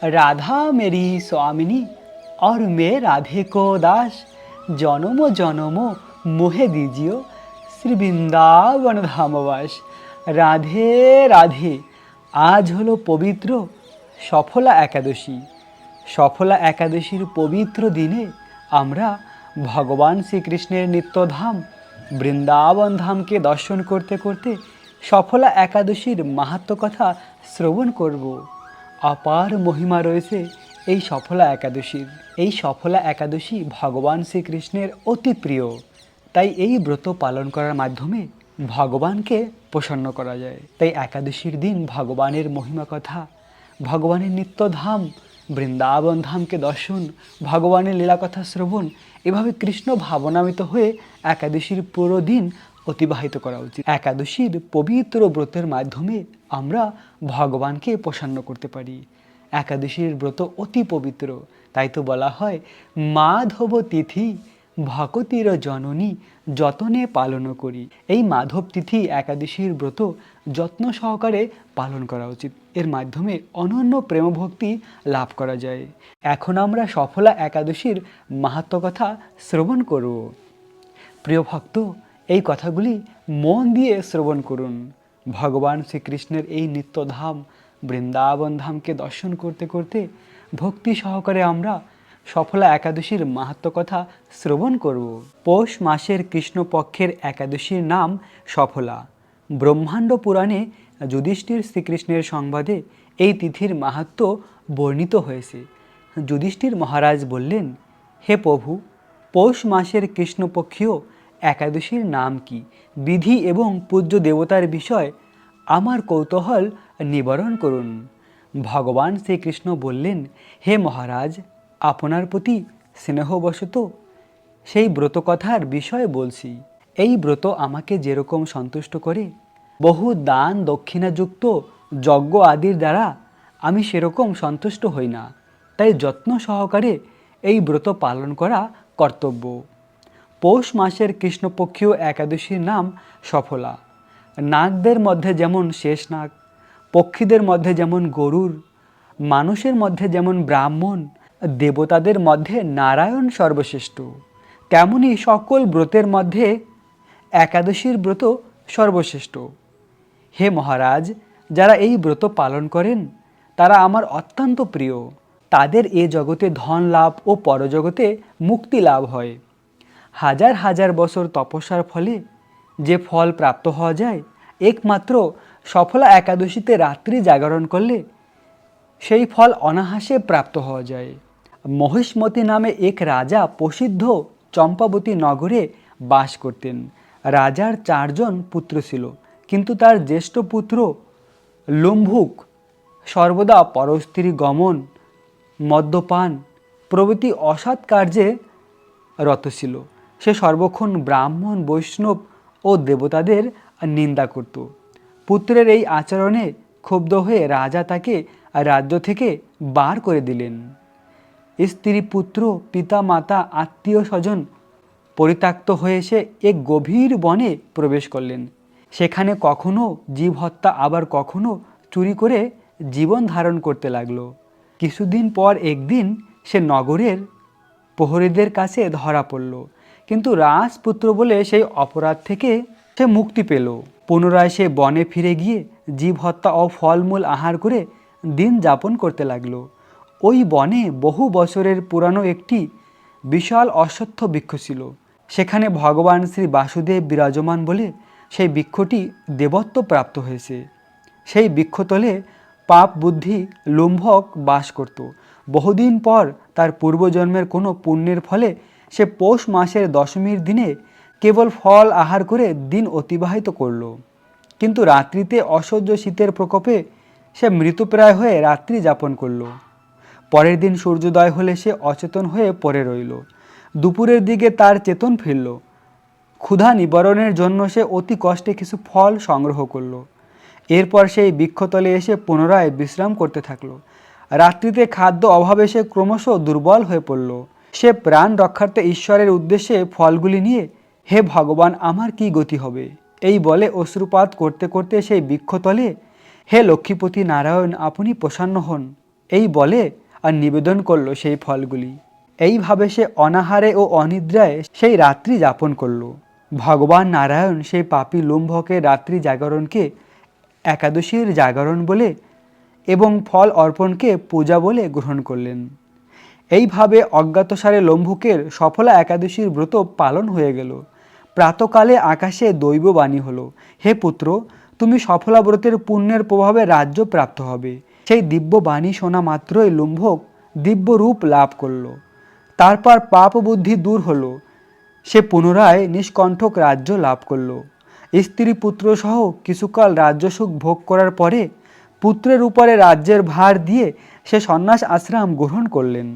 राधा मेरी स्वामिनी और मैं राधे को दास, জনম জনম মোহে দিজিও শ্রী বৃন্দাবন ধামবাস। রাধে রাধে। আজ হলো পবিত্র সফলা একাদশী। সফলা একাদশীর পবিত্র দিনে আমরা ভগবান শ্রীকৃষ্ণের নিত্যধাম বৃন্দাবন ধামকে দর্শন করতে করতে সফলা একাদশীর মাহাত্ম্য কথা শ্রবণ করব। অপার মহিমা রয়েছে এই সফলা একাদশীর। এই সফলা একাদশী ভগবান শ্রীকৃষ্ণের অতি প্রিয়, তাই এই ব্রত পালন করার মাধ্যমে ভগবানকে প্রসন্ন করা যায়। তাই একাদশীর দিন ভগবানের মহিমা কথা, ভগবানের নিত্যধাম বৃন্দাবন ধামকে দর্শন, ভগবানের লীলাকথা শ্রবণ, এভাবে কৃষ্ণ ভাবনামিত হয়ে একাদশীর পুরো দিন অতিবাহিত করা উচিত। একাদশীর পবিত্র ব্রতের মাধ্যমে আমরা ভগবানকে প্রসন্ন করতে পারি। একাদশীর ব্রত অতি পবিত্র, তাই তো বলা হয় মাধব তিথি ভকতির জননী যতনে পালন করি। এই মাধব তিথি একাদশীর ব্রত যত্ন সহকারে পালন করা উচিত। এর মাধ্যমে অনন্য প্রেমভক্তি লাভ করা যায়। এখন আমরা সফলা একাদশীর মাহাত্ম্য কথা শ্রবণ করব। প্রিয় ভক্ত, এই কথাগুলি মন দিয়ে শ্রবণ করুন। ভগবান শ্রীকৃষ্ণের এই নিত্যধাম বৃন্দাবন ধামকে দর্শন করতে করতে ভক্তি সহকারে আমরা সফলা একাদশীর মাহাত্ম্য কথা শ্রবণ করব। পৌষ মাসের কৃষ্ণপক্ষের একাদশীর নাম সফলা। ব্রহ্মাণ্ড পুরাণে যুধিষ্ঠির শ্রীকৃষ্ণের সংবাদে এই তিথির মাহাত্ম্য বর্ণিত হয়েছে। যুধিষ্ঠির মহারাজ বললেন, হে প্রভু, পৌষ মাসের কৃষ্ণপক্ষীয় একাদশীর নাম কি? বিধি এবং পূজ্য দেবতার বিষয় আমার কৌতূহল নিবারণ করুন। ভগবান শ্রীকৃষ্ণ বললেন, হে মহারাজ, আপনার প্রতি স্নেহবশত সেই ব্রতকথার বিষয় বলছি। এই ব্রত আমাকে যেরকম সন্তুষ্ট করে, বহু দান দক্ষিণাযুক্ত যজ্ঞ আদির দ্বারা আমি সেরকম সন্তুষ্ট হই না। তাই যত্ন সহকারে এই ব্রত পালন করা কর্তব্য। পৌষ মাসের কৃষ্ণপক্ষীয় একাদশীর নাম সফলা। নাগদের মধ্যে যেমন শেষ নাগ, পক্ষীদের মধ্যে যেমন গরুর, মানুষের মধ্যে যেমন ব্রাহ্মণ, দেবতাদের মধ্যে নারায়ণ সর্বশ্রেষ্ঠ, তেমনি সকল ব্রতের মধ্যে একাদশীর ব্রত সর্বশ্রেষ্ঠ। হে মহারাজ, যারা এই ব্রত পালন করেন তারা আমার অত্যন্ত প্রিয়। তাদের এ জগতে ধন লাভ ও পরজগতে মুক্তি লাভ হয়। হাজার হাজার বছর তপস্যার ফলে যে ফল প্রাপ্ত হওয়া যায়, একমাত্র সফলা একাদশীতে রাত্রি জাগরণ করলে সেই ফল অনায়াসে প্রাপ্ত হওয়া যায়। মহিষ্মতি নামে এক রাজা প্রসিদ্ধ চম্পাবতী নগরে বাস করতেন। রাজার 4 জন পুত্র ছিল, কিন্তু তার জ্যেষ্ঠ পুত্র লুম্ভুক সর্বদা পরস্ত্রী গমন, মদ্যপান প্রভৃতি অসৎ কার্যে রত ছিল। সে সর্বক্ষণ ব্রাহ্মণ, বৈষ্ণব ও দেবতাদের নিন্দা করত। পুত্রের এই আচরণে ক্ষুব্ধ হয়ে রাজা তাকে রাজ্য থেকে বার করে দিলেন। স্ত্রী, পুত্র, পিতা মাতা, আত্মীয় স্বজন পরিত্যক্ত হয়ে সে এক গভীর বনে প্রবেশ করলেন। সেখানে কখনো জীব হত্যা, আবার কখনো চুরি করে জীবন ধারণ করতে লাগলো। কিছুদিন পর একদিন সে নগরের প্রহরীদের কাছে ধরা পড়ল, কিন্তু রাজপুত্র বলে সেই অপরাধ থেকে সে মুক্তি পেল। পুনরায় সে বনে ফিরে গিয়ে জীব হত্যা ও ফলমূল আহার করে দিন যাপন করতে লাগলো। ওই বনে বহু বছরের পুরানো একটি বিশাল অশ্বত্থ বৃক্ষ ছিল। সেখানে ভগবান শ্রী বাসুদেব বিরাজমান বলে সেই বৃক্ষটি দেবত্ব প্রাপ্ত হয়েছে। সেই বৃক্ষতলে পাপ বুদ্ধি লুম্ভক বাস করত। বহুদিন পর তার পূর্বজন্মের কোনো পুণ্যের ফলে সে পৌষ মাসের দশমীর দিনে কেবল ফল আহার করে দিন অতিবাহিত করল। কিন্তু রাত্রিতে অসহ্য শীতের প্রকোপে সে মৃতপ্রায় হয়ে রাত্রি যাপন করল। পরের দিন সূর্যোদয় হলে সে অচেতন হয়ে পড়ে রইল। দুপুরের দিকে তার চেতন ফিরল। ক্ষুধা নিবারণের জন্য সে অতি কষ্টে কিছু ফল সংগ্রহ করল। এরপর সেই বৃক্ষতলে এসে পুনরায় বিশ্রাম করতে থাকলো। রাত্রিতে খাদ্য অভাবে সে ক্রমশ দুর্বল হয়ে পড়ল। সে প্রাণ রক্ষার্থে ঈশ্বরের উদ্দেশ্যে ফলগুলি নিয়ে, হে ভগবান, আমার কি গতি হবে, এই বলে অশ্রুপাত করতে করতে সেই বৃক্ষতলে, হে লক্ষ্মীপতি নারায়ণ, আপনি প্রসন্ন হন, এই বলে আর নিবেদন করল সেই ফলগুলি। এইভাবে সে অনাহারে ও অনিদ্রায় সেই রাত্রি যাপন করল। ভগবান নারায়ণ সেই পাপী লুম্ভকের রাত্রি জাগরণকে একাদশীর জাগরণ বলে এবং ফল অর্পণকে পূজা বলে গ্রহণ করলেন। এইভাবে অজ্ঞাতসারে লম্ভুকের সফলা একাদশীর ব্রত পালন হয়ে গেল। প্রাতকালে আকাশে দৈববাণী হলো, হে পুত্র, তুমি সফলা ব্রতের পুণ্যের প্রভাবে রাজ্য প্রাপ্ত হবে। সেই দিব্য বাণী শোনা মাত্রই লুম্ভক দিব্য রূপ লাভ করল। তারপর পাপ বুদ্ধি দূর হলো, সে পুনরায় নিষ্কণ্ঠক রাজ্য লাভ করল। স্ত্রী পুত্র সহ কিছুকাল রাজ্যসুখ ভোগ করার পরে পুত্রের উপরে রাজ্যের ভার দিয়ে সে সন্ন্যাস আশ্রম গ্রহণ করলেন।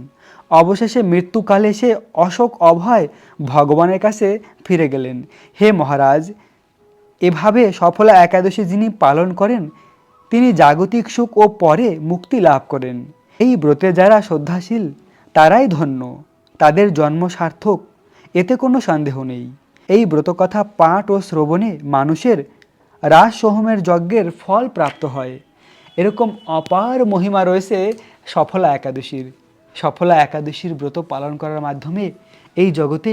অবশেষে মৃত্যুকালে সে অশোক অভয় ভগবানের কাছে ফিরে গেলেন। হে মহারাজ, এভাবে সফলা একাদশী যিনি পালন করেন তিনি জাগতিক সুখ ও পরে মুক্তি লাভ করেন। এই ব্রতে যারা শ্রদ্ধাশীল তারাই ধন্য, তাদের জন্ম সার্থক, এতে কোনো সন্দেহ নেই। এই ব্রতকথা পাঠ ও শ্রবণে মানুষের রাস সোহমের যজ্ঞের ফল প্রাপ্ত হয়। এরকম অপার মহিমা রয়েছে সফলা একাদশীর। সফলা একাদশীর ব্রত পালন করার মাধ্যমে এই জগতে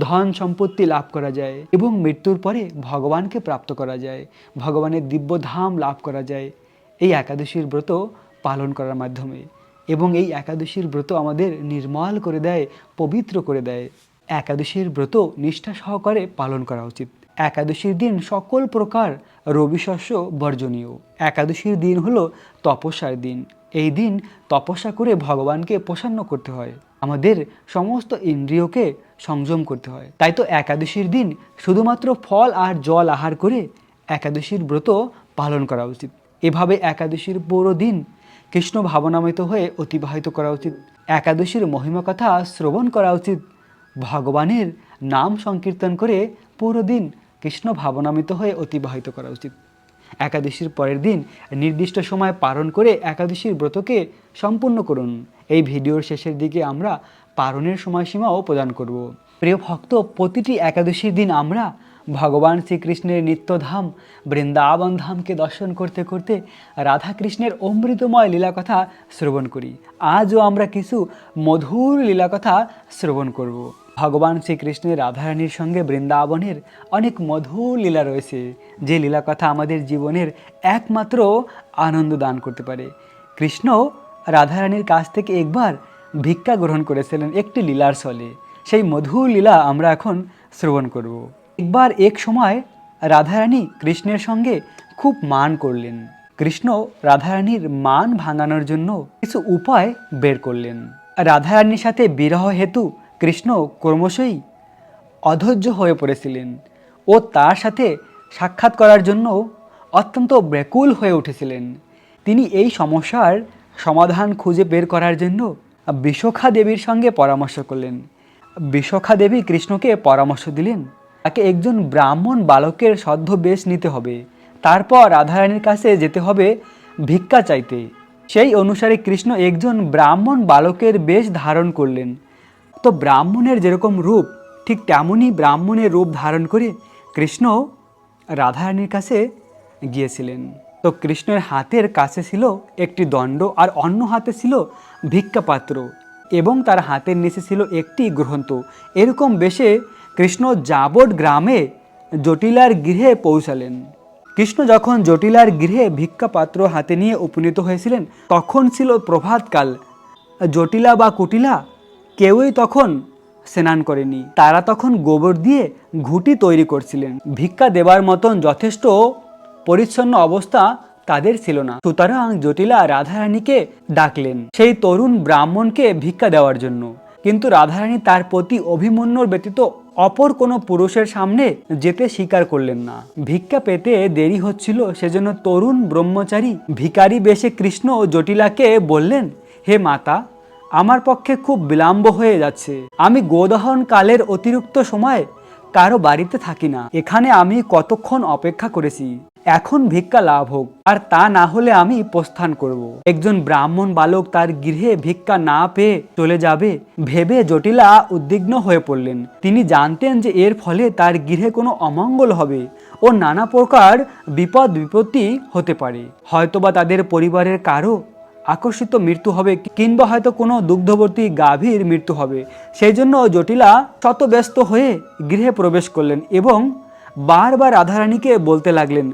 ধন সম্পত্তি লাভ করা যায় এবং মৃত্যুর পরে ভগবানকে প্রাপ্ত করা যায়, ভগবানের দিব্য ধাম লাভ করা যায় এই একাদশীর ব্রত পালন করার মাধ্যমে। এবং এই একাদশীর ব্রত আমাদের নির্মল করে দেয়, পবিত্র করে দেয়। একাদশীর ব্রত নিষ্ঠা সহকারে পালন করা উচিত। একাদশীর দিন সকল প্রকার রবিশস্য বর্জনীয়। একাদশীর দিন হলো তপস্যার দিন। এই দিন তপস্যা করে ভগবানকে প্রসন্ন করতে হয়, আমাদের সমস্ত ইন্দ্রিয়কে সংযম করতে হয়। তাই তো একাদশীর দিন শুধুমাত্র ফল আর জল আহার করে একাদশীর ব্রত পালন করা উচিত। এভাবে একাদশীর পুরো দিন কৃষ্ণ ভাবনামৃত হয়ে অতিবাহিত করা উচিত। একাদশীর মহিমা কথা শ্রবণ করা উচিত। ভগবানের নাম সংকীর্তন করে পুরো দিন কৃষ্ণ ভাবনামৃত হয়ে অতিবাহিত করা উচিত। একাদশীর পরের দিন নির্দিষ্ট সময় পালন করে একাদশীর ব্রতকে সম্পূর্ণ করুন। এই ভিডিওর শেষের দিকে আমরা পালনের সময়সীমাও প্রদান করব। প্রিয় ভক্ত, প্রতিটি একাদশীর দিন আমরা ভগবান শ্রীকৃষ্ণের নিত্যধাম বৃন্দাবন ধামকে দর্শন করতে করতে রাধাকৃষ্ণের অমৃতময় লীলাকথা শ্রবণ করি। আজও আমরা কিছু মধুর লীলাকথা শ্রবণ করব। ভগবান শ্রীকৃষ্ণের রাধারানীর সঙ্গে বৃন্দাবনের অনেক মধুর লীলা রয়েছে, যে লীলাকথা আমাদের জীবনের একমাত্র আনন্দ দান করতে পারে। কৃষ্ণ রাধারানীর কাছ থেকে একবার ভিক্ষা গ্রহণ করেছিলেন একটি লীলার ছলে। সেই মধুর লীলা আমরা এখন শ্রবণ করব। একবার এক সময় রাধারানী কৃষ্ণের সঙ্গে খুব মান করলেন। কৃষ্ণ রাধারানীর মান ভাঙানোর জন্য কিছু উপায় বের করলেন। রাধারানীর সাথে বিরহ হেতু কৃষ্ণ ক্রমশই অধৈর্য হয়ে পড়েছিলেন ও তার সাথে সাক্ষাৎ করার জন্য অত্যন্ত ব্যাকুল হয়ে উঠেছিলেন। তিনি এই সমস্যার সমাধান খুঁজে বের করার জন্য বিশাখা দেবীর সঙ্গে পরামর্শ করলেন। বিশাখা দেবী কৃষ্ণকে পরামর্শ দিলেন তাকে একজন ব্রাহ্মণ বালকের ছদ্মবেশ নিতে হবে, তারপর রাধারানীর কাছে যেতে হবে ভিক্ষা চাইতে। সেই অনুসারে কৃষ্ণ একজন ব্রাহ্মণ বালকের বেশ ধারণ করলেন। তো ব্রাহ্মণের যেরকম রূপ ঠিক তেমনই ব্রাহ্মণের রূপ ধারণ করে কৃষ্ণ রাধারানীর কাছে গিয়েছিলেন। তো কৃষ্ণের হাতের কাছে ছিল একটি দণ্ড আর অন্য হাতে ছিল ভিক্ষাপাত্র এবং তার হাতের নিচে ছিল একটি গ্রন্থ। এরকম বেশে কৃষ্ণ যাবট গ্রামে জটিলার গৃহে পৌঁছালেন। কৃষ্ণ যখন জটিলার গৃহে ভিক্ষাপাত্র হাতে নিয়ে উপনীত হয়েছিলেন তখন ছিল প্রভাতকাল। জটিলা বা কুটিলা কেউই তখন স্নান করেনি, তারা তখন গোবর দিয়ে ঘুঁটি তৈরি করছিলেন। ভিক্ষা দেবার মতন যথেষ্ট পরিচ্ছন্ন অবস্থা তাদের ছিল না। সুতরাং জটিলা রাধারানীকে ডাকলেন সেই তরুণ ব্রাহ্মণকে ভিক্ষা দেওয়ার জন্য। কিন্তু রাধারানী তার প্রতি অভিমন্যুর ব্যতীত অপর কোনো পুরুষের সামনে যেতে স্বীকার করলেন না। ভিক্ষা পেতে দেরি হচ্ছিল, সেজন্য তরুণ ব্রহ্মচারী ভিখারি বেশে কৃষ্ণ ও জটিলাকে বললেন, হে মাতা, আমার পক্ষে খুব বিলম্ব হয়ে যাচ্ছে। আমি গোদহন কালের অতিরিক্ত সময় কারো বাড়িতে থাকি না। এখানে আমি কতক্ষণ অপেক্ষা করেছি, এখন ভিক্ষা লাভ হোক, আর তা না হলে আমি প্রস্থান করব। একজন ব্রাহ্মণ বালক তার গৃহে ভিক্ষা না পেয়ে চলে যাবে ভেবে জটিলা উদ্বিগ্ন হয়ে পড়লেন। তিনি জানতেন যে এর ফলে তার গৃহে কোনো অমঙ্গল হবে ও নানা প্রকার বিপদ বিপত্তি হতে পারে। হয়তোবা তাদের পরিবারের কারো আকর্ষিত মৃত্যু হবে, কিংবা হয়তো কোনো দুগ্ধবর্তী গাভীর মৃত্যু হবে। সেই জন্য জটিলা শতব্যস্ত হয়ে গৃহে প্রবেশ করলেন এবং বারবার রাধারানীকে বলতে লাগলেন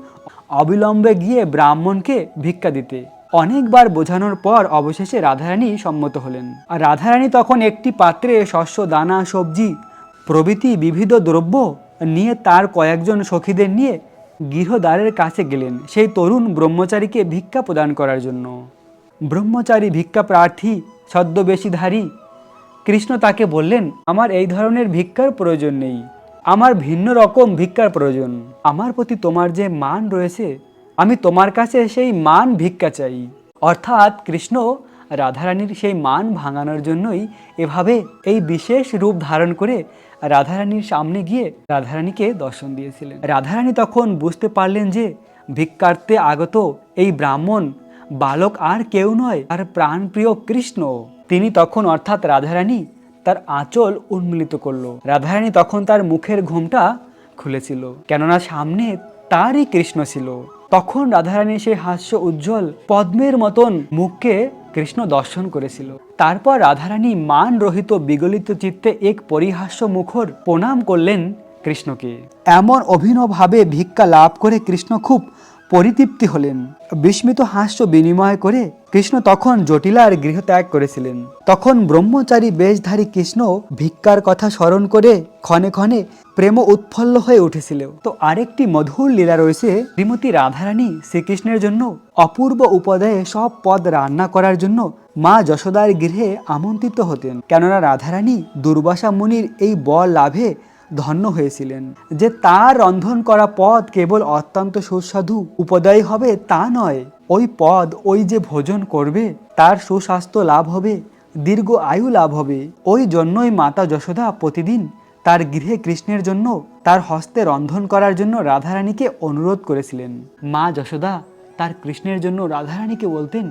অবিলম্বে গিয়ে ব্রাহ্মণকে ভিক্ষা দিতে। অনেকবার বোঝানোর পর অবশেষে রাধারানী সম্মত হলেন। আর রাধারানী তখন একটি পাত্রে শস্য, দানা, সবজি প্রভৃতি বিবিধ দ্রব্য নিয়ে তার কয়েকজন সখীদের নিয়ে গৃহদ্বারের কাছে গেলেন সেই তরুণ ব্রহ্মচারীকে ভিক্ষা প্রদান করার জন্য। ব্রহ্মচারী ভিক্ষা প্রার্থী ছদ্মবেশীধারী কৃষ্ণ তাকে বললেন, আমার এই ধরনের ভিক্ষার প্রয়োজন নেই, আমার ভিন্ন রকম ভিক্ষার প্রয়োজন। আমার প্রতি তোমার যে মান রয়েছে, আমি তোমার কাছে সেই মান ভিক্ষা চাই। অর্থাৎ কৃষ্ণ রাধারানীর সেই মান ভাঙানোর জন্যই এভাবে এই বিশেষ রূপ ধারণ করে রাধারানীর সামনে গিয়ে রাধারানীকে দর্শন দিয়েছিলেন। রাধারানী তখন বুঝতে পারলেন যে ভিক্ষার্থে আগত এই ব্রাহ্মণ বালক আর কেউ নয়, তার প্রাণপ্রিয় কৃষ্ণ। তিনি তখন অর্থাৎ রাধারানী তার আঁচল উন্মিলিত করলো। রাধারানী তখন তার মুখের ঘোমটা খুলেছিল, কেননা সামনে তারই কৃষ্ণ ছিল। তখন রাধারানী সেই হাস্য উজ্জ্বল পদ্মের মতন মুখকে কৃষ্ণ দর্শন করেছিল। তারপর রাধারানী মান রহিত বিগলিত চিত্তে এক পরিহাস্য মুখর প্রণাম করলেন কৃষ্ণকে। এমন অভিনবভাবে ভিক্ষা লাভ করে কৃষ্ণ খুব পরিতৃপ্তি হলেন। বিস্মিত হাস্য বিনিময় করে কৃষ্ণ তখন জটিলার গৃহ ত্যাগ করেছিলেন। তখন ব্রহ্মচারী বেশধারী কৃষ্ণ ভিক্ষার কথা স্মরণ করে ক্ষণে ক্ষণে প্রেম উৎফুল্ল হয়ে উঠেছিল। তো আরেকটি মধুর লীলা রয়েছে। শ্রীমতী রাধারানী শ্রীকৃষ্ণের জন্য অপূর্ব উপাদায়ে সব পদ রান্না করার জন্য মা যশোদার গৃহে আমন্ত্রিত হতেন, কেননা রাধারানী দুর্বাসা মুনির এই বর লাভে ধন্য হয়েছিলেন যে তার রন্ধন করা পদ কেবল অত্যন্ত সুস্বাদু উপাদায়ী হবে তা নয়, ওই পদ ওই যে ভোজন করবে তার সুস্বাস্থ্য লাভ হবে, দীর্ঘ আয়ু লাভ হবে। ওই জন্যই মাতা যশোদা প্রতিদিন তার গৃহে কৃষ্ণের জন্য তার হস্তে রন্ধন করার জন্য রাধারানীকে অনুরোধ করেছিলেন। মা যশোদা তার কৃষ্ণের জন্য রাধারানীকে বলতেন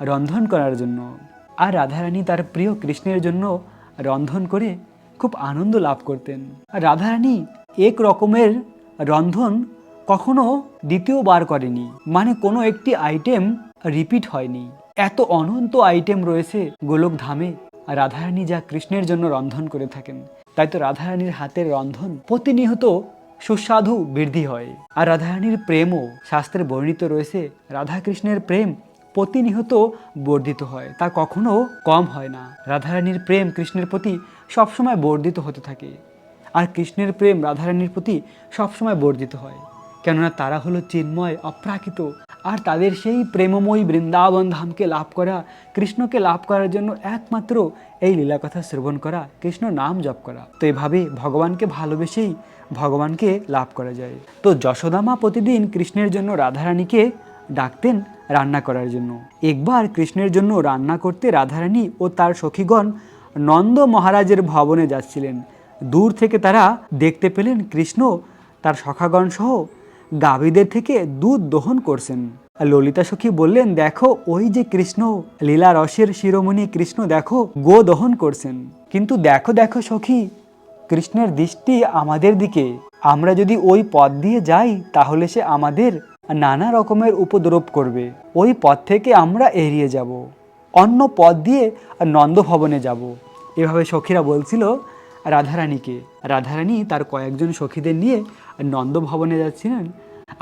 রন্ধন করার জন্য, আর রাধারানী তার প্রিয় কৃষ্ণের জন্য রন্ধন করে খুব আনন্দ লাভ করতেন। রাধারানী এক রকমের রন্ধন কখনো দ্বিতীয়বার করেনি, মানে কোনো একটি আইটেম রিপিট হয়নি। এত অনন্ত আইটেম রয়েছে গোলক ধামে, রাধারানী যা কৃষ্ণের জন্য রন্ধন করে থাকেন, তাই তো রাধারানীর হাতের রন্ধন প্রতিনিয়ত সুস্বাদু বৃদ্ধি হয়। আর রাধারানীর প্রেমও শাস্ত্রে বর্ণিত রয়েছে, রাধাকৃষ্ণের প্রেম প্রতিনিয়ত বর্ধিত হয়, তা কখনো কম হয় না। রাধারানীর প্রেম কৃষ্ণের প্রতি সবসময় বর্ধিত হতে থাকে, আর কৃষ্ণের প্রেম রাধারানীর প্রতি সবসময় বর্ধিত হয়, কেননা তারা হলো চিন্ময়, অপ্রাকৃত। আর তাদের সেই প্রেমময়ী বৃন্দাবন ধামকে লাভ করা, কৃষ্ণকে লাভ করার জন্য একমাত্র এই লীলাকথা শ্রবণ করা, কৃষ্ণ নাম জপ করা। তো এভাবে ভগবানকে ভালোবেসেই ভগবানকে লাভ করা যায়। তো যশোদামা প্রতিদিন কৃষ্ণের জন্য রাধারানীকে ডাকতেন রান্না করার জন্য। একবার কৃষ্ণের জন্য রান্না করতে রাধারানী ও তার সখীগণ নন্দ মহারাজের ভবনে যাচ্ছিলেন। দূর থেকে তারা দেখতে পেলেন কৃষ্ণ তার সখাগণ সহ গাভীদের থেকে দুধ দহন করছেন। ললিতা সখী বললেন, দেখো ওই যে কৃষ্ণ, লীলা রসের শিরোমণি কৃষ্ণ, দেখো গো দহন করছেন। কিন্তু দেখো দেখো সখী, কৃষ্ণের দৃষ্টি আমাদের দিকে, আমরা যদি ওই পথ দিয়ে যাই তাহলে সে আমাদের নানা রকমের উপদ্রব করবে, ওই পথ থেকে আমরা এড়িয়ে যাব, অন্য পথ দিয়ে নন্দভবনে যাব। এভাবে সখীরা বলছিল রাধারানীকে। রাধারানী তার কয়েকজন সখীদের নিয়ে নন্দভবনে যাচ্ছিলেন,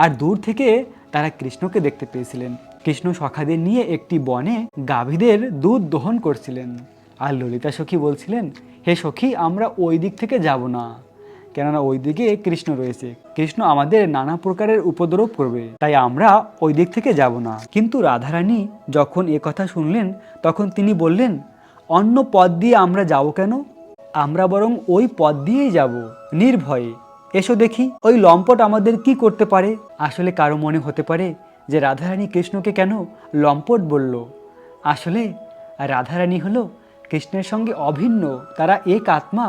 আর দূর থেকে তারা কৃষ্ণকে দেখতে পেয়েছিলেন। কৃষ্ণ সখাদের নিয়ে একটি বনে গাভীদের দুধ দহন করছিলেন। আর ললিতা সখী বলছিলেন, হে সখী, আমরা ওই দিক থেকে যাব না, কেননা ওই দিকে কৃষ্ণ রয়েছে, কৃষ্ণ আমাদের নানা প্রকারের উপদ্রব করবে, তাই আমরা ওই দিক থেকে যাব না। কিন্তু রাধারানী যখন এ কথা শুনলেন তখন তিনি বললেন, অন্য পথ দিয়ে আমরা যাব কেন, আমরা বরং ওই পথ দিয়েই যাব নির্ভয়ে। এসো দেখি ওই লম্পট আমাদের কি করতে পারে। আসলে কারো মনে হতে পারে যে রাধারানী কৃষ্ণকে কেন লম্পট বলল। আসলে রাধারানী হলো কৃষ্ণের সঙ্গে অভিন্ন, তারা এক আত্মা,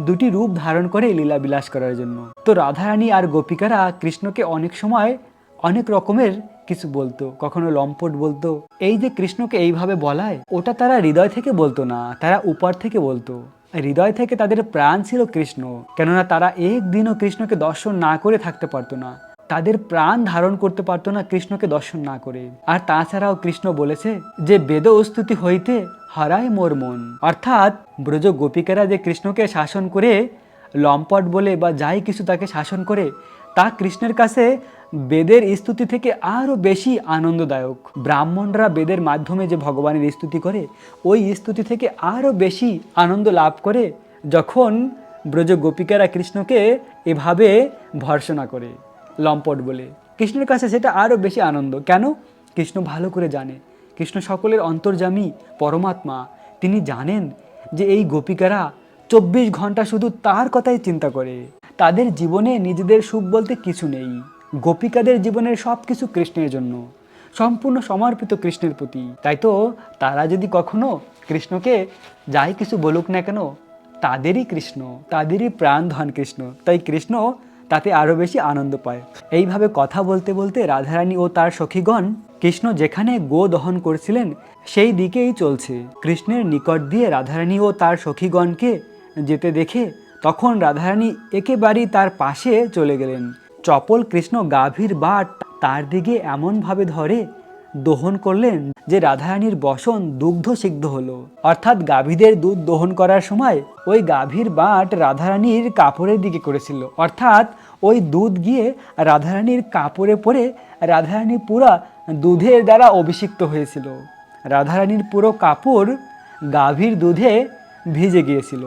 দুটি রূপ ধারণ করে লীলা বিলাস করার জন্য। তো রাধারানী আর গোপিকারা কৃষ্ণকে অনেক সময় অনেক রকমের কিছু বলতো, কখনো লম্পট বলতো। এই যে কৃষ্ণকে এইভাবে বলায়, ওটা তারা হৃদয় থেকে বলতো না, তারা উপর থেকে বলতো। হৃদয় থেকে তাদের প্রাণ ছিল কৃষ্ণ, কেননা তারা একদিনও কৃষ্ণকে দর্শন না করে থাকতে পারতো না। তাদের প্রাণ ধারণ করতে পারতো না কৃষ্ণকে দর্শন না করে। আর তাছাড়াও কৃষ্ণ বলেছে যে বেদ স্তুতি হইতে হারায় মোর মন, অর্থাৎ ব্রজ গোপিকারা যে কৃষ্ণকে শাসন করে লম্পট বলে বা যাই কিছু তাকে শাসন করে, তা কৃষ্ণের কাছে বেদের স্তুতি থেকে আরও বেশি আনন্দদায়ক। ব্রাহ্মণরা বেদের মাধ্যমে যে ভগবানের স্তুতি করে, ওই স্তুতি থেকে আরও বেশি আনন্দ লাভ করে যখন ব্রজ গোপিকারা কৃষ্ণকে এভাবে ভর্ৎসনা করে লম্পট বলে। কৃষ্ণের কাছে সেটা আরও বেশি আনন্দ। কেন? কৃষ্ণ ভালো করে জানে, কৃষ্ণ সকলের অন্তর্যামী পরমাত্মা। তিনি জানেন যে এই গোপিকারা 24 ঘন্টা শুধু তার কথাই চিন্তা করে। তাদের জীবনে নিজেদের সুখ বলতে কিছু নেই। গোপিকাদের জীবনের সব কিছু কৃষ্ণের জন্য, সম্পূর্ণ সমর্পিত কৃষ্ণের প্রতি। তাই তো তারা যদি কখনো কৃষ্ণকে যাই কিছু বলুক না কেন, তাদেরই কৃষ্ণ, তাদেরই প্রাণধন কৃষ্ণ। তাই কৃষ্ণ তাতে আরও বেশি আনন্দ পায়। এইভাবে কথা বলতে বলতে রাধারানী ও তার সখীগণ কৃষ্ণ যেখানে গো দহন করছিলেন সেই দিকেই চলছে। কৃষ্ণের নিকট দিয়ে রাধারানী ও তার সখীগণকে যেতে দেখে তখন রাধারানী একেবারেই তার পাশে চলে গেলেন। চপল কৃষ্ণ গাভীর বাট তার দিকে এমনভাবে ধরে দহন করলেন যে রাধারানীর বসন দুগ্ধ সিগ্ধ হলো। অর্থাৎ গাভীদের দুধ দহন করার সময় ওই গাভীর বাট রাধারানীর কাপড়ের দিকে করেছিল, অর্থাৎ ওই দুধ গিয়ে রাধারানীর কাপড়ে পড়ে রাধারানী পুরা দুধের দ্বারা অভিষিক্ত হয়েছিল। রাধারানীর পুরো কাপড় গাভীর দুধে ভিজে গিয়েছিল।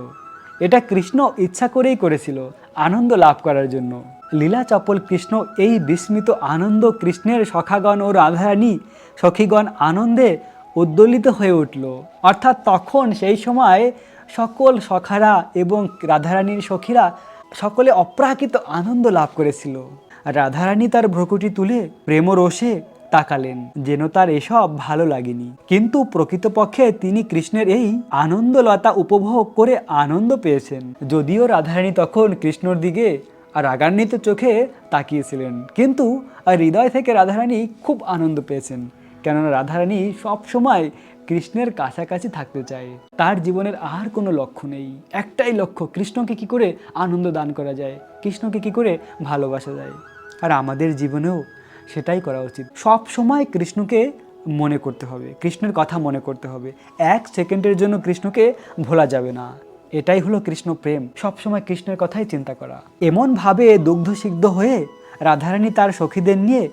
এটা কৃষ্ণ ইচ্ছা করেই করেছিল, আনন্দ লাভ করার জন্য। লীলা চপল কৃষ্ণ এই বিস্মিত আনন্দ কৃষ্ণের সখাগণ ও রাধারানী সখীগণ আনন্দে উদ্দোলিত হয়ে উঠল। অর্থাৎ তখন সেই সময় সকল সখারা এবং রাধারানীর সখীরা সকলে অপ্রাকৃত আনন্দ লাভ করেছিল। রাধারানী তার ভ্রকুটি তুলে প্রেমরসে তাকালেন, যেন তার এসব ভালো লাগেনি। কিন্তু প্রকৃতপক্ষে তিনি কৃষ্ণের এই আনন্দলতা উপভোগ করে আনন্দ পেয়েছেন। যদিও রাধারানী তখন কৃষ্ণর দিকে রাগান্বিত চোখে তাকিয়েছিলেন, কিন্তু হৃদয় থেকে রাধারানী খুব আনন্দ পেয়েছেন। কেননা রাধারানী সবসময় কৃষ্ণের কাছাকাছি থাকতে চায়। তার জীবনের আর কোনো লক্ষ্য নেই, একটাই লক্ষ্য, কৃষ্ণকে কি করে আনন্দ দান করা যায়, কৃষ্ণকে কি করে ভালোবাসা যায়। আর আমাদের জীবনেও সেটাই করা উচিত। সব সময় কৃষ্ণকে মনে করতে হবে, কৃষ্ণের কথা মনে করতে হবে। 1 সেকেন্ডের জন্য কৃষ্ণকে ভোলা যাবে না। এটাই হলো কৃষ্ণ প্রেম, সবসময় কৃষ্ণের কথাই চিন্তা করা। এমনভাবে দুগ্ধসিগ্ধ হয়ে রাধারানী তার সখীদের নিয়ে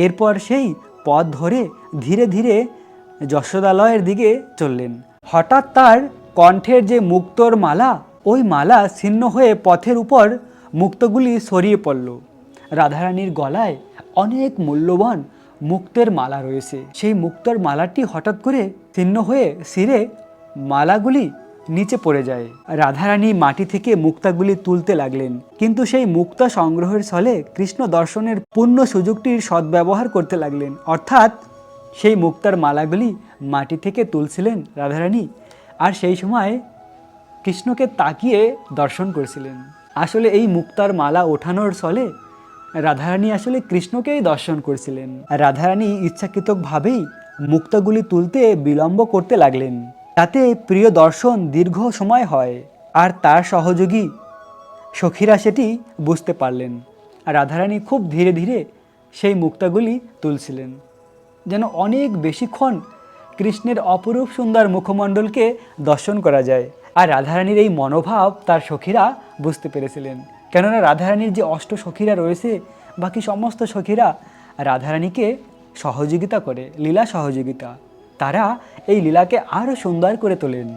এরপর সেই পথ ধরে ধীরে ধীরে যশোদালয়ের দিকে চললেন। হঠাৎ তার কণ্ঠের যে মুক্তোর মালা, ওই মালা ছিন্ন হয়ে পথের উপর মুক্তগুলি ছড়িয়ে পড়ল। রাধারানীর গলায় অনেক মূল্যবান মুক্তের মালা রয়েছে। সেই মুক্তোর মালাটি হঠাৎ করে ছিন্ন হয়ে ছিঁড়ে মালাগুলি নিচে পড়ে যায়। রাধারানী মাটি থেকে মুক্তাগুলি তুলতে লাগলেন, কিন্তু সেই মুক্তা সংগ্রহের ছলে কৃষ্ণ দর্শনের পূর্ণ সুযোগটির সদ্ব্যবহার করতে লাগলেন। অর্থাৎ সেই মুক্তার মালাগুলি মাটি থেকে তুলছিলেন রাধারানী, আর সেই সময় কৃষ্ণকে তাকিয়ে দর্শন করছিলেন। আসলে এই মুক্তার মালা ওঠানোর ছলে রাধারানী আসলে কৃষ্ণকেই দর্শন করছিলেন। রাধারানী ইচ্ছাকৃতভাবেই মুক্তাগুলি তুলতে বিলম্ব করতে লাগলেন, তাতে প্রিয় দর্শন দীর্ঘ সময় হয়। আর তার সহযোগী সখীরা সেটি বুঝতে পারলেন। রাধারানী খুব ধীরে ধীরে সেই মুক্তাগুলি তুলছিলেন, যেন অনেক বেশিক্ষণ কৃষ্ণের অপরূপ সুন্দর মুখমণ্ডলকে দর্শন করা যায়। আর রাধারানীর এই মনোভাব তার সখীরা বুঝতে পেরেছিলেন। কেননা রাধারানীর যে অষ্ট সখীরা রয়েছে, বাকি সমস্ত সখীরা রাধারানীকে সহযোগিতা করে, লীলা সহযোগিতা। তারা এই লীলাকে আরও সুন্দর করে তোলেন।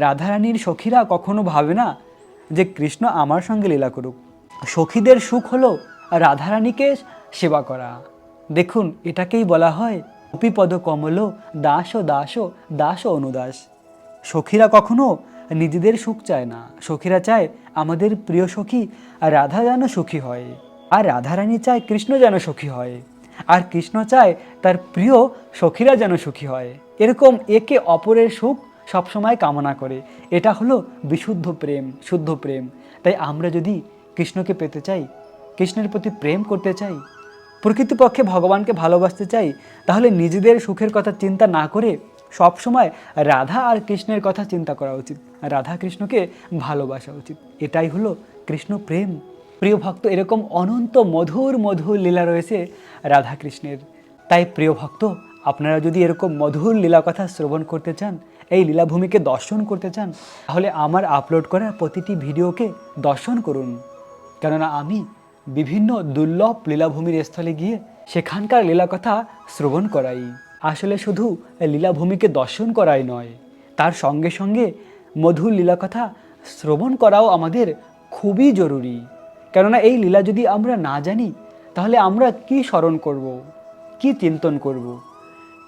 রাধারানীর সখীরা কখনো ভাবে না যে কৃষ্ণ আমার সঙ্গে লীলা করুক। সখীদের সুখ হলো রাধারানীকে সেবা করা। দেখুন, এটাকেই বলা হয় গোপীপদ কমল দাস দাস দাস অনুদাস। সখীরা কখনো নিজেদের সুখ চায় না, সখীরা চায় আমাদের প্রিয় সখী রাধা যেন সুখী হয়, আর রাধারানী চায় কৃষ্ণ যেন সুখী হয়, আর কৃষ্ণ চায় তার প্রিয় সখীরা যেন সুখী হয়। এরকম একে অপরের সুখ সবসময় কামনা করে। এটা হলো বিশুদ্ধ প্রেম, শুদ্ধ প্রেম। তাই আমরা যদি কৃষ্ণকে পেতে চাই, কৃষ্ণের প্রতি প্রেম করতে চাই, প্রকৃতপক্ষে ভগবানকে ভালোবাসতে চাই, তাহলে নিজেদের সুখের কথা চিন্তা না করে সবসময় রাধা আর কৃষ্ণের কথা চিন্তা করা উচিত, রাধা কৃষ্ণকে ভালোবাসা উচিত। এটাই হলো কৃষ্ণ প্রেম, প্রিয় ভক্ত, এরকম অনন্ত মধুর মধুর লীলা রয়েছে রাধাকৃষ্ণের। তাই প্রিয় ভক্ত, আপনারা যদি এরকম মধুর লীলা কথা শ্রবণ করতে চান, এই লীলাভূমিকে দর্শন করতে চান, তাহলে আমার আপলোড করা প্রতিটি ভিডিওকে দর্শন করুন। কেননা আমি বিভিন্ন দুর্লভ লীলাভূমির স্থলে গিয়ে সেখানকার লীলা কথা শ্রবণ করাই। আসলে শুধু লীলাভূমিকে দর্শন করাই নয়, তার সঙ্গে সঙ্গে মধুর লীলা কথা শ্রবণ করাও আমাদের খুবই জরুরি। কেননা এই লীলা যদি আমরা না জানি, তাহলে আমরা কি স্মরণ করব, কি চিন্তন করব?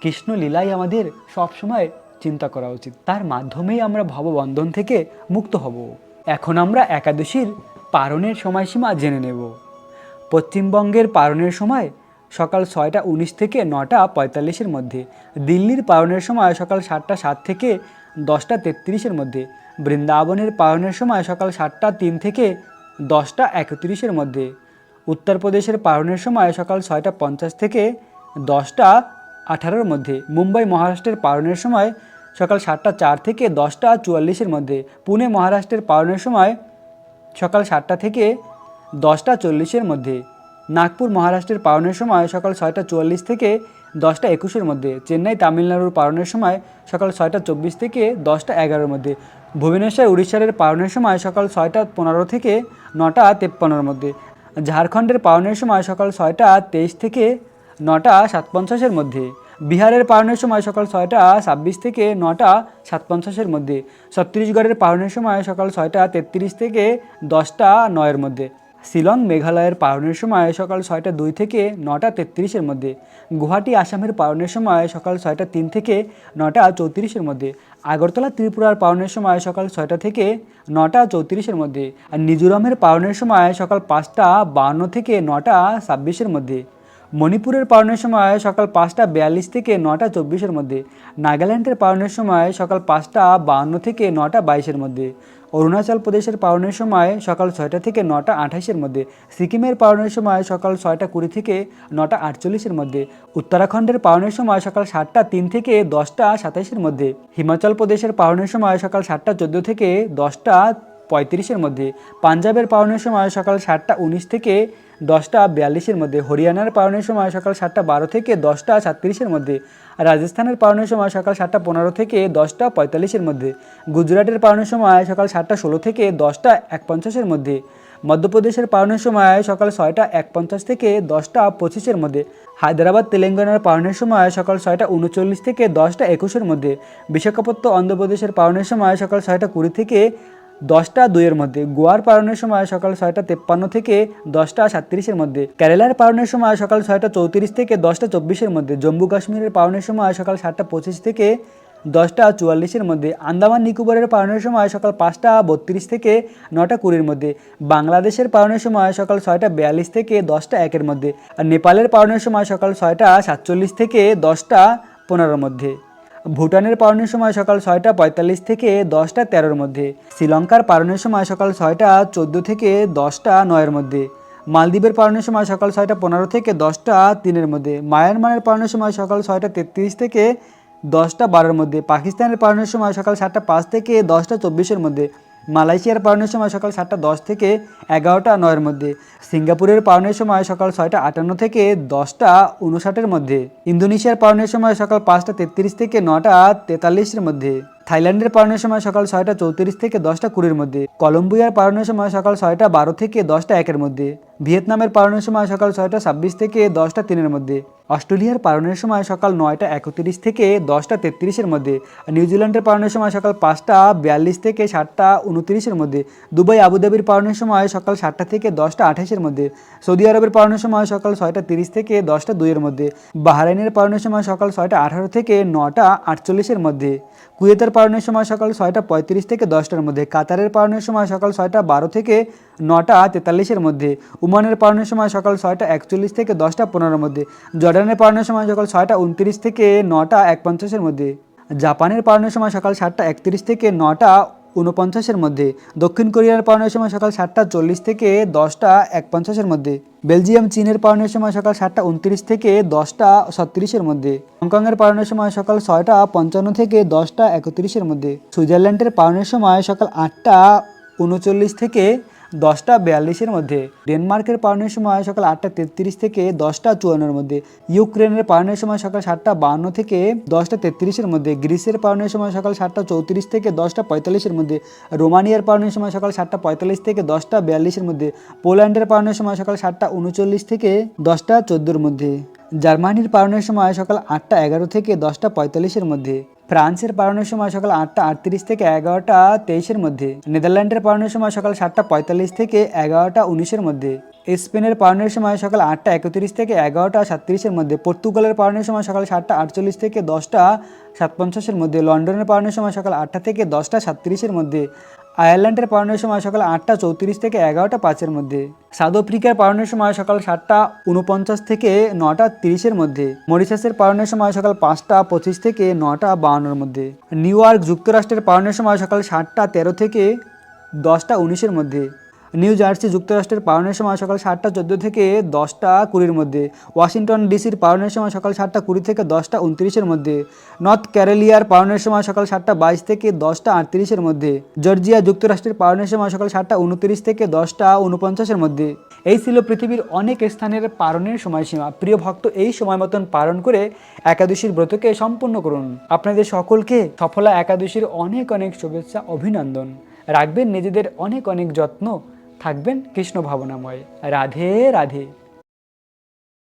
কৃষ্ণ লীলাই আমাদের সবসময় চিন্তা করা উচিত। তার মাধ্যমেই আমরা ভববন্ধন থেকে মুক্ত হব। এখন আমরা একাদশীর পারণের সময়সীমা জেনে নেব। পশ্চিমবঙ্গের পারণের সময় সকাল 6টা 19 থেকে 9টা 45-এর মধ্যে, দিল্লির পারণের সময় সকাল 7টা 7 থেকে 10টা 33-এর মধ্যে, বৃন্দাবনের পারণের সময় সকাল 7টা 3 থেকে 10টা 31-এর মধ্যে, উত্তরপ্রদেশের পারণের সময় সকাল 6টা 50 থেকে 10টা 18-এর মধ্যে, মুম্বাই মহারাষ্ট্রের পারণের সময় সকাল 7টা 4 থেকে 10টা 44-এর মধ্যে, পুনে মহারাষ্ট্রের পারণের সময় সকাল 7টা থেকে 10টা 40-এর মধ্যে, নাগপুর মহারাষ্ট্রের পারণের সময় সকাল 6টা 44 থেকে 10টা 21-এর মধ্যে, চেন্নাই তামিলনাড়ুর পারণের সময় সকাল 6টা 24 থেকে 10টা 11-এর মধ্যে, ভুবনেশ্বর উড়িষ্যার পারণের সময় সকাল 6টা 15 থেকে 9টা 53-এর মধ্যে, ঝাড়খণ্ডের পারণের সময় সকাল 6টা 23 থেকে 9টা 57-এর মধ্যে, বিহারের পারণের সময় সকাল 6টা 26 থেকে 9টা 57-এর মধ্যে, ছত্তিশগড়ের পারণের সময় সকাল 6টা 33 থেকে 10টা 9-এর মধ্যে, শিলং মেঘালয়ের পারণের সময় সকাল 6টা 2 থেকে 9টা 33-এর মধ্যে, গুয়াহাটি আসামের পারণের সময় সকাল 6টা 3 থেকে 9টা 34-এর মধ্যে, আগরতলা ত্রিপুরার পারণের সময় সকাল 6টা থেকে 9টা 34-এর মধ্যে, আর মিজোরামের পারণের সময় সকাল 5টা 52 থেকে 9টা 26-এর মধ্যে, মণিপুরের পারণের সময় সকাল 5টা 42 থেকে 9টা 24-এর মধ্যে, নাগাল্যান্ডের পারণের সময় সকাল 5টা 52 থেকে 9টা 22-এর মধ্যে, অরুণাচল প্রদেশের পারণের সময় সকাল 6টা থেকে 9টা 28-এর মধ্যে, সিকিমের পারণের সময় সকাল 6টা 20 থেকে 9টা 48-এর মধ্যে, উত্তরাখণ্ডের পারণের সময় সকাল 7টা 3 থেকে 10টা 27-এর মধ্যে, হিমাচল প্রদেশের পারণের সময় সকাল 7টা 14 থেকে 10টা 35-এর মধ্যে, পাঞ্জাবের পারণের সময় সকাল 7টা 19 থেকে 10টা 42-এর মধ্যে, হরিয়ানার পারণের সময় সকাল 7টা 12 থেকে 10টা 37-এর মধ্যে, রাজস্থানের পারণের সময় সকাল 7টা 15 থেকে 10টা 45-এর মধ্যে, গুজরাটের পারণের সময় সকাল 7টা 16 থেকে 10টা 51-এর মধ্যে, মধ্যপ্রদেশের পারণের সময় সকাল 6টা 51 থেকে 10টা 25-এর মধ্যে, হায়দ্রাবাদ তেলেঙ্গানার পারণের সময় সকাল 6টা 39 থেকে 10টা 21-এর মধ্যে, বিশাখাপত্তনম অন্ধ্রপ্রদেশের পারণের সময় সকাল 6টা 20 থেকে 10টা 2-এর মধ্যে, গোয়ার পারণের সময় সকাল 6টা 53 থেকে 10টা 37-এর মধ্যে, কেরালার পারণের সময় সকাল 6টা 34 থেকে 10টা 24-এর মধ্যে, জম্মু কাশ্মীরের পারণের সময় সকাল 7টা 25 থেকে 10টা 44-এর মধ্যে, আন্দামান নিকোবরের পারণের সময় সকাল 5টা 32 থেকে 9টা 20-এর মধ্যে, বাংলাদেশের পারণের সময় সকাল 6টা 42 থেকে 10টা 1-এর মধ্যে, আর নেপালের পারণের সময় সকাল 6টা 47 থেকে 10টা 15-এর মধ্যে, ভুটানের পারণের সময় সকাল 6টা 45 থেকে 10টা 13-এর মধ্যে, শ্রীলঙ্কার পারণের সময় সকাল 6টা 14 থেকে 10টা 9-এর মধ্যে, মালদ্বীপের পারণের সময় সকাল 6টা 15 থেকে 10টা 3-এর মধ্যে, মায়ানমারের পারণের সময় সকাল 6টা 33 থেকে 10টা 12-এর মধ্যে, পাকিস্তানের পারণের সময় সকাল 7টা 5 থেকে 10টা 24-এর মধ্যে, মালয়েশিয়ার পারণের সময় সকাল 7টা 10 থেকে 11টা 9-এর মধ্যে, সিঙ্গাপুরের পারণের সময় সকাল 6টা 58 থেকে 10টা 59-এর মধ্যে, ইন্দোনেশিয়ার পারণের সময় সকাল 5টা 33 থেকে 9টা 43-এর মধ্যে, থাইল্যান্ডের পারণের সময় সকাল 6টা 34 থেকে 10টা 20-এর মধ্যে, কলম্বিয়ার পারণের সময় সকাল 6টা 12 থেকে 10টা 1-এর মধ্যে, ভিয়েতনামের পারণের সময় সকাল 6টা 26 থেকে 10টা 3-এর মধ্যে, অস্ট্রেলিয়ার পারণের সময় সকাল 9টা 31 থেকে 10টা 33-এর মধ্যে, নিউজিল্যান্ডের পারণের সময় সকাল 5টা 42 থেকে 7টা 29-এর মধ্যে, দুবাই আবুধাবির পারণের সময় সকাল 7টা থেকে 10টা 28-এর মধ্যে, সৌদি আরবের পারণের সময় সকাল 6টা 30 থেকে 10টা 2-এর মধ্যে, বাহরাইনের পারণের সময় সকাল 6টা 18 থেকে 9টা 48-এর মধ্যে, কুয়েতের পারণের সময় সকাল 6টা 35 থেকে 10টার মধ্যে, কাতারের পারণের সময় সকাল 6টা 12 থেকে 9টা 43-এর মধ্যে, ওমানের পারণের সময় সকাল 6টা 41 থেকে 10টা 15-এর মধ্যে, জর্ডানের পারণের সময় সকাল 6টা 29 থেকে 9টা 51-এর মধ্যে, জাপানের পারণের সময় সকাল 7টা 31 থেকে 9টা 49-এর মধ্যে, দক্ষিণ কোরিয়ার পারণের সময় সকাল 7টা 40 থেকে 10টা 51-এর মধ্যে, বেলজিয়াম চীনের পারণের সময় সকাল 7টা 29 থেকে 10টা 37-এর মধ্যে, হংকংয়ের পারণের সময় সকাল 6টা 55 থেকে 10টা 31-এর মধ্যে, সুইজারল্যান্ডের পারণের সময় সকাল 8টা 39 থেকে 10:42 মধ্যে। ডেনমার্কের পালনের সময় সকাল 8:33 থেকে 10:54 মধ্যে। ইউক্রেনের পালনের সময় সকাল 7:52 থেকে 10:33 মধ্যে। গ্রিসের পালনের সময় সকাল 7:34 থেকে 10:45 মধ্যে। রোমানিয়ার পালনের সময় সকাল 7:45 থেকে 10:42 মধ্যে। পোল্যান্ডের পালনের সময় সকাল 7:39 থেকে 10:14 মধ্যে। জার্মানির পালনের সময় সকাল 8:11 থেকে 10:45 মধ্যে। ফ্রান্সের পালনের সময় সকাল 8:38 থেকে 11:23 মধ্যে। নেদারল্যান্ডের পালনের সময় সকাল 7:45 থেকে 11:19 মধ্যে। স্পেনের পালনের সময় সকাল 8:31 থেকে 11:37 মধ্যে। পর্তুগালের পালনের সময় সকাল 7:48 থেকে 10:57 মধ্যে। লন্ডনের পালনের সময় সকাল 8টা থেকে 10:37 মধ্যে। আয়ারল্যান্ডের পালনের সময় সকাল 8:34 থেকে 11:05 মধ্যে। সাউথ আফ্রিকার পালনের সময় সকাল 7:49 থেকে 9:30 মধ্যে। মরিশাসের পালনের সময় সকাল 5:25 থেকে 9:52 মধ্যে। নিউ ইয়র্ক যুক্তরাষ্ট্রের পালনের সময় সকাল 7:13 থেকে 10:19 মধ্যে। নিউ জার্সি যুক্তরাষ্ট্রের পালনের সময় সকাল 7:14 থেকে 10:20 মধ্যে। ওয়াশিংটন ডিসির পালনের সময় সকাল 7:20 থেকে 10:29 মধ্যে। নর্থ ক্যারোলিনার পালনের সময় সকাল 7:22 থেকে 10:38 মধ্যে। জর্জিয়া যুক্তরাষ্ট্রের পালনের সময় সকাল 7:29 থেকে 10:49 মধ্যে। এই ছিল পৃথিবীর অনেক স্থানের পালনের সময়সীমা। প্রিয় ভক্ত, এই সময় মতন পালন করে একাদশীর ব্রতকে সম্পূর্ণ করুন। আপনাদের সকলকে সফলা একাদশীর অনেক অনেক শুভেচ্ছা, অভিনন্দন। রাখবেন নিজেদের অনেক অনেক যত্ন, থাকবেন কৃষ্ণ ভাবনাময়। রাধে রাধে।